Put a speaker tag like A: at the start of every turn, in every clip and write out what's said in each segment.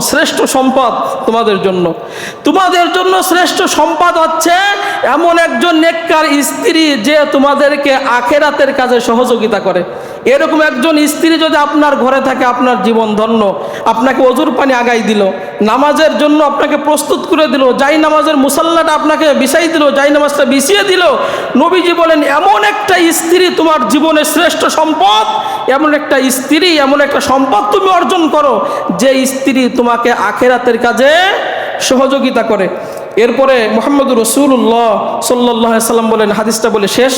A: শ্রেষ্ঠ সম্পদ তোমাদের জন্য। তোমাদের জন্য শ্রেষ্ঠ সম্পদ হচ্ছে এমন একজন নেককার স্ত্রী যে তোমাদেরকে আখিরাতের কাজে সহযোগিতা করে। এরকম একজন স্ত্রী যদি আপনার ঘরে থাকে, আপনার জীবন ধন্য। আপনাকে অজুর পানি আগাই দিল, নামাজের জন্য আপনাকে প্রস্তুত করে দিল, যাই নামাজের মুসাল্লাটা আপনাকে বিছাই দিল, যাই নামাজটা বিছিয়ে দিল। নবীজি বলেন এমন একটা স্ত্রী তোমার জীবনের শ্রেষ্ঠ সম্পদ। এমন একটা স্ত্রী, এমন একটা সম্পদ তুমি অর্জন করো যে স্ত্রী তোমাকে আখিরাতের কাজে সহযোগিতা করে। এরপরে মুহাম্মদুর রাসূলুল্লাহ সাল্লাল্লাহু আলাইহি সাল্লাম বলেন, হাদিসটা বলে শেষ,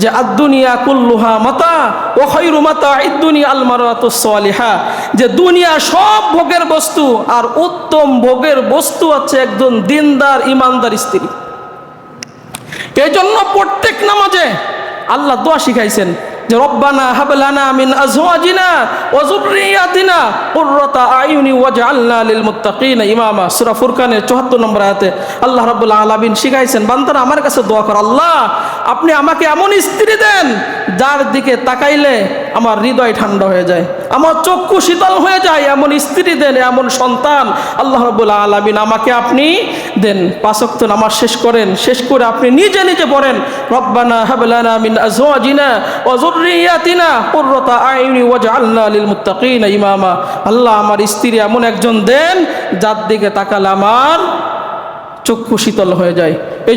A: যে আদ-দুনিয়া কুল্লুহা মাতা ওয়া খায়রু মাতা'id দুনিয়া আল মারাতুস সালিহা, যে দুনিয়া সব ভোগের বস্তু আর উত্তম ভোগের বস্তু হচ্ছে একজন দিনদার ইমানদার স্ত্রী। এই জন্য প্রত্যেক নামাজে আল্লাহ দোয়া শিখাইছেন যে রব্বানা হাব লানা মিন আজওয়াজিনা ওয়া যুররিয়াতিনা কুররাতা আয়ুনি ওয়াজআলনা লিল মুত্তাকিনা ইমামা। সূরা ফুরকানের 74 নম্বর আয়াতে আল্লাহ রাব্বুল আলামিন শিখাইছেন, বান্দারা আমার কাছে দোয়া কর, আল্লাহ আপনি আমাকে এমন স্ত্রী দেন যার দিকে তাকাইলে আমার হৃদয় ঠান্ডা হয়ে যায়, আমার চক্ষু শীতল হয়ে যায়, এমন স্ত্রী দেন, এমন সন্তান আল্লাহ রাব্বুল আলামিন আমাকে আপনি দেন। 5 ওয়াক্ত নামাজ শেষ করেন, শেষ করে আপনি নিজে নিজে পড়েন রব্বানা হাব লানা মিন আজওয়াজিনা ওয়া যুররিয়াতিনা কুররাতা আয়ুনি ওয়াজআলনা লিল মুত্তাকিনা ইমামা। আল্লাহ আমার স্ত্রী এমন একজন দেন যার দিকে তাকালে আমার চক্ষু শীতল হয়ে যায়। এই